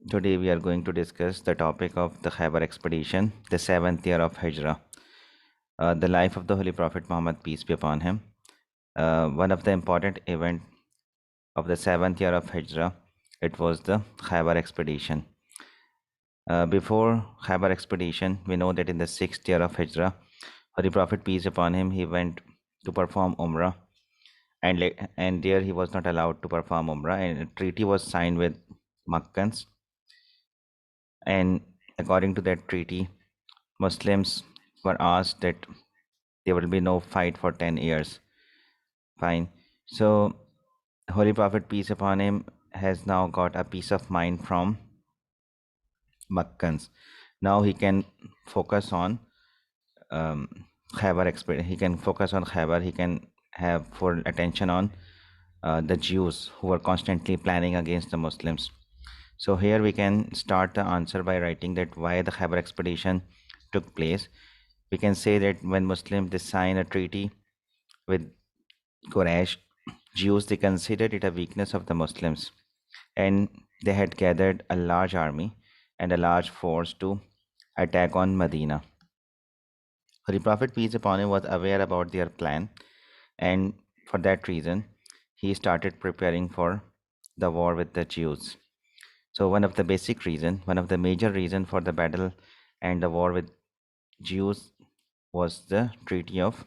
Today we are going to discuss the topic of the Khyber expedition, the seventh year of Hijrah, the life of the Holy Prophet Muhammad, peace be upon him. One of the important event of the seventh year of Hijrah, it was the Khyber expedition. Before Khyber expedition, we know that in the sixth year of Hijrah, Holy Prophet, peace upon him, he went to perform Umrah, and there he was not allowed to perform Umrah, and a treaty was signed with Makkans, and according to that treaty, Muslims were asked that there will be no fight for 10 years. Fine. So, Holy Prophet, peace upon him, has now got a peace of mind from Makkans. Now he can focus on Khyber experience. He can focus on Khyber. He can have full attention on the Jews who were constantly planning against the Muslims. So here we can start the answer by writing that why the Khyber expedition took place. We can say that when Muslims they sign a treaty with Quraysh, Jews they considered it a weakness of the Muslims, and they had gathered a large army and a large force to attack on Medina. The Prophet peace upon him was aware about their plan, and for that reason, he started preparing for the war with the Jews. So one of the major reason for the battle and the war with Jews was the Treaty of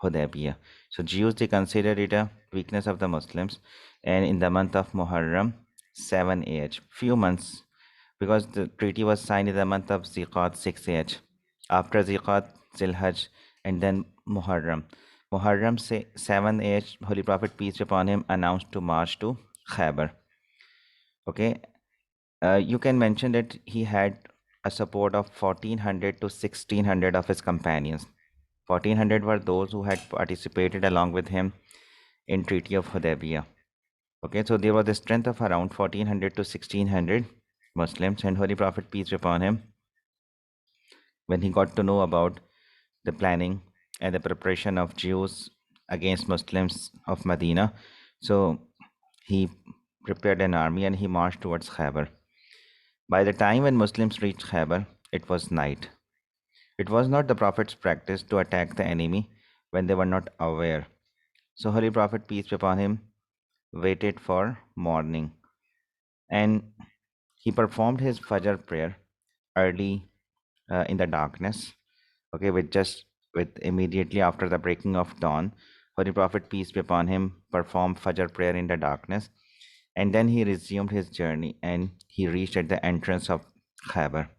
Hudaybiyah. So Jews they considered it a weakness of the Muslims, and in the month of Muharram, 7 AH, few months, because the treaty was signed in the month of Ziqat 6 AH. After Ziqat, Zilhaj, and then Muharram. Muharram 7 AH, Holy Prophet peace be upon him announced to march to Khyber. Okay, you can mention that he had a support of 1400 to 1600 of his companions. 1400 were those who had participated along with him in Treaty of Hudaybiyah. Okay, so there was a strength of around 1400 to 1600 Muslims, and Holy Prophet peace be upon him, when he got to know about the planning and the preparation of Jews against Muslims of Medina, so he prepared an army and he marched towards Khyber. By the time when Muslims reached Khyber, it was night. It was not the Prophet's practice to attack the enemy when they were not aware. So Holy Prophet, peace be upon him, waited for morning, and he performed his Fajr prayer early in the darkness. Okay, with immediately after the breaking of dawn, Holy Prophet, peace be upon him, performed Fajr prayer in the darkness, and then he resumed his journey and he reached at the entrance of Khyber.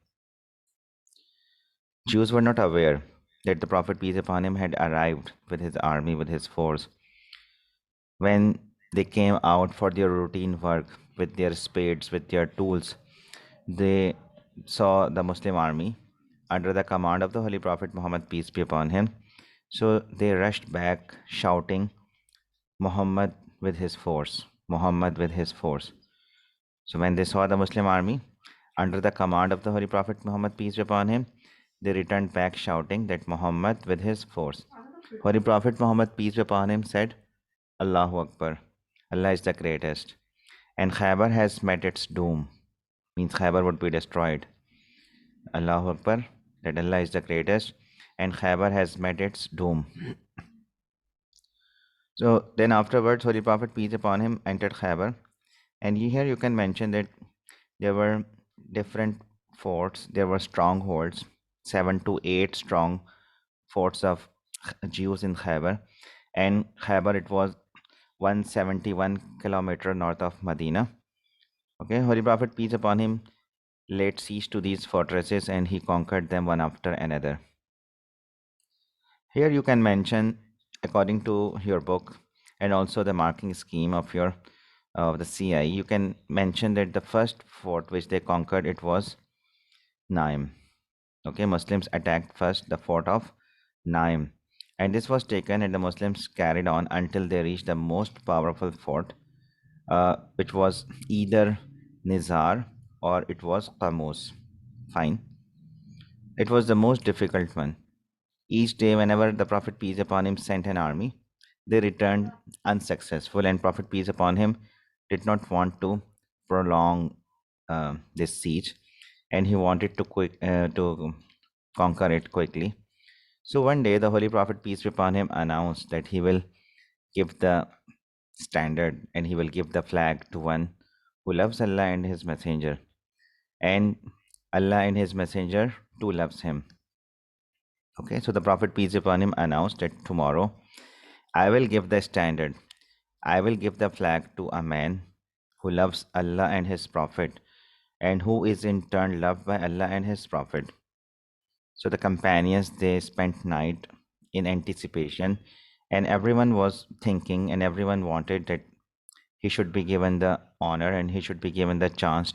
Jews were not aware that the Prophet, peace upon him, had arrived with his army, with his force. When they came out for their routine work with their spades, with their tools, they saw the Muslim army under the command of the Holy Prophet Muhammad, peace be upon him. So they rushed back shouting, Muhammad with his force, Muhammad with his force. So when they saw the Muslim army under the command of the Holy Prophet Muhammad, peace be upon him, they returned back shouting that Muhammad with his force. Holy Prophet Muhammad, peace be upon him, said, Allahu Akbar, Allah is the greatest. And Khyber has met its doom, means Khyber would be destroyed. Allahu Akbar, that Allah is the greatest, and Khyber has met its doom. So then afterwards, Holy Prophet, peace upon him, entered Khyber. And here you can mention that there were different forts, there were strongholds, 7 to 8 strong forts of Jews in Khyber. And Khyber, it was 171 kilometer north of Medina. Okay, Holy Prophet, peace upon him, laid siege to these fortresses and he conquered them one after another. Here you can mention, according to your book and also the marking scheme of your of the CI, you can mention that the first fort which they conquered, it was Naim. Okay, Muslims attacked first the fort of Naim, and this was taken, and the Muslims carried on until they reached the most powerful fort, which was either Nizar or it was Qamus. Fine. It was the most difficult one. Each day, whenever the Prophet, peace upon him, sent an army, they returned unsuccessful, and Prophet, peace upon him, did not want to prolong this siege, and he wanted to conquer it quickly. So one day, the Holy Prophet, peace be upon him, announced that he will give the standard and he will give the flag to one who loves Allah and His Messenger, and Allah and His Messenger too loves him. Okay, so the Prophet, peace be upon him, announced that tomorrow I will give the standard, I will give the flag to a man who loves Allah and His Prophet, and who is in turn loved by Allah and His Prophet. So the companions, they spent night in anticipation, and everyone was thinking and everyone wanted that he should be given the honor and he should be given the chance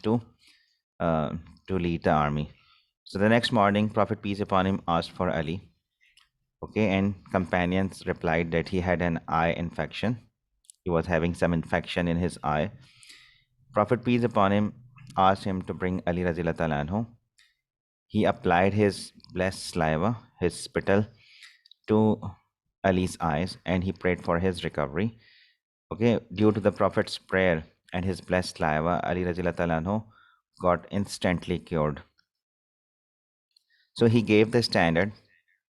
uh, to lead the army. So the next morning, Prophet, peace upon him, asked for Ali. Okay, and companions replied that he had an eye infection. He was having some infection in his eye. Prophet, peace upon him, asked him to bring Ali Radhiyallahu Ta'ala anhu. He applied his blessed saliva, his spittle, to Ali's eyes, and he prayed for his recovery. Okay, due to the Prophet's prayer and his blessed saliva, Ali Radhiyallahu Ta'ala anhu got instantly cured. So he gave the standard,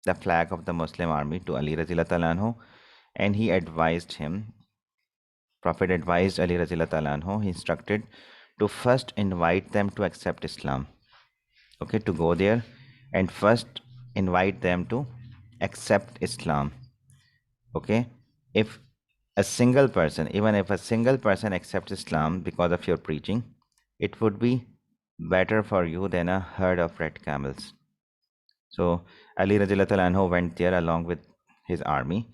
the flag of the Muslim army, to Ali Radhiyallahu Ta'ala anhu, and he advised him. Prophet advised Ali Radhiyallahu Ta'ala anhu, he instructed to first invite them to accept Islam. Okay, to go there and first invite them to accept Islam. Okay, if a single person, even if a single person accepts Islam because of your preaching, it would be better for you than a herd of red camels. So Ali Radhiyallahu Ta'ala anhu went there along with his army,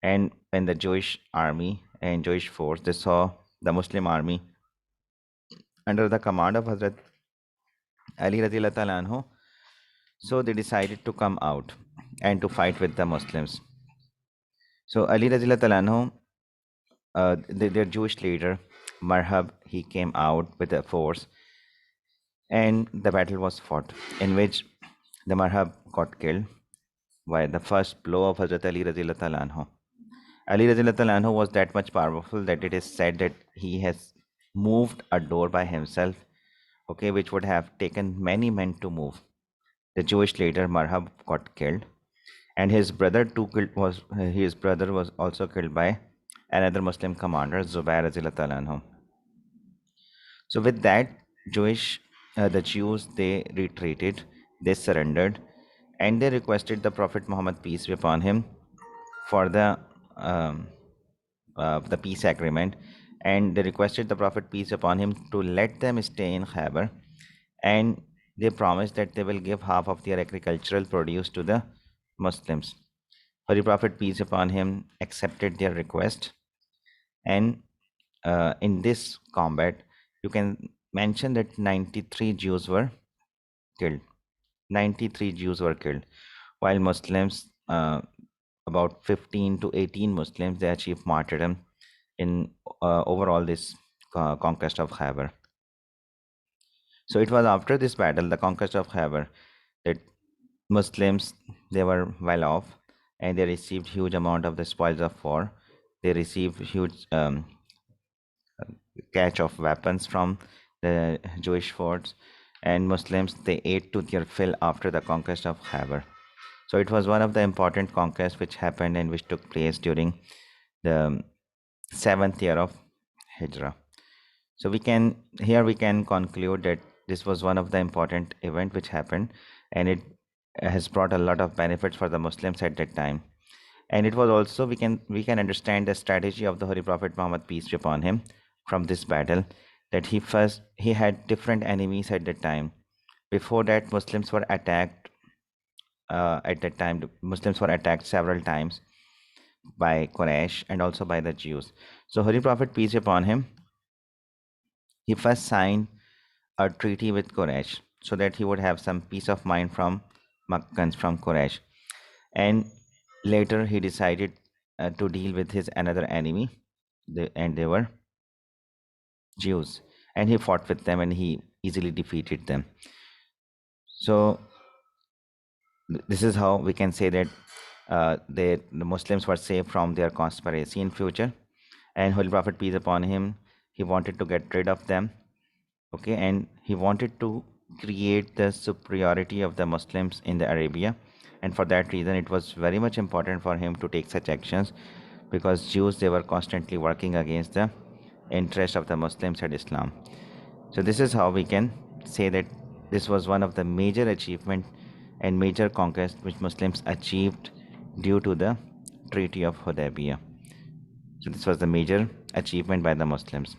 and when the Jewish army and Jewish force, they saw the Muslim army under the command of Hazrat Ali Radhiyallahu Ta'ala anhu, so they decided to come out and to fight with the Muslims. So Ali Radhiyallahu Ta'ala anhu, their Jewish leader Marhab, he came out with a force, and the battle was fought, in which the Marhab got killed by the first blow of Hazrat Ali Radhiyallahu Ta'ala anhu. Ali Radhiyallahu Ta'ala anhu was that much powerful that it is said that he has moved a door by himself, okay, which would have taken many men to move. The Jewish leader Marhab got killed, and his brother too his brother was also killed by another Muslim commander, Zubair Radhiyallahu Ta'ala anhu. So with that, the Jews, they retreated, they surrendered, and they requested the Prophet Muhammad, peace be upon him, for um, the peace agreement, and they requested the Prophet, peace upon him, to let them stay in Khyber, and they promised that they will give half of their agricultural produce to the Muslims. Holy Prophet, peace upon him, accepted their request, and in this combat, you can mention that 93 Jews were killed. 93 Jews were killed, while Muslims, about 15 to 18 Muslims, they achieved martyrdom in overall this conquest of Khyber. So it was after this battle, the conquest of Khyber, that Muslims, they were well off, and they received huge amount of the spoils of war. They received huge catch of weapons from the Jewish forts, and Muslims, they ate to their fill after the conquest of Khyber. So it was one of the important conquests which happened and which took place during the seventh year of Hijrah. So we can conclude that this was one of the important event which happened, and it has brought a lot of benefits for the Muslims at that time. And it was also, we can understand the strategy of the Holy Prophet Muhammad, peace be upon him, from this battle, that he had different enemies at that time. Before that, Muslims were attacked. At that time, the Muslims were attacked several times by Quraysh and also by the Jews. So Holy Prophet, peace be upon him, he first signed a treaty with Quraysh so that he would have some peace of mind from Makkans, from Quraysh. And later he decided to deal with his another enemy, and they were Jews. And he fought with them and he easily defeated them. So this is how we can say that the Muslims were safe from their conspiracy in future. And Holy Prophet, peace upon him, he wanted to get rid of them. Okay, and he wanted to create the superiority of the Muslims in the Arabia, and for that reason it was very much important for him to take such actions, because Jews, they were constantly working against the interest of the Muslims and Islam. So this is how we can say that this was one of the major achievement and major conquest which Muslims achieved due to the Treaty of Hudaybiyah. So this was the major achievement by the Muslims.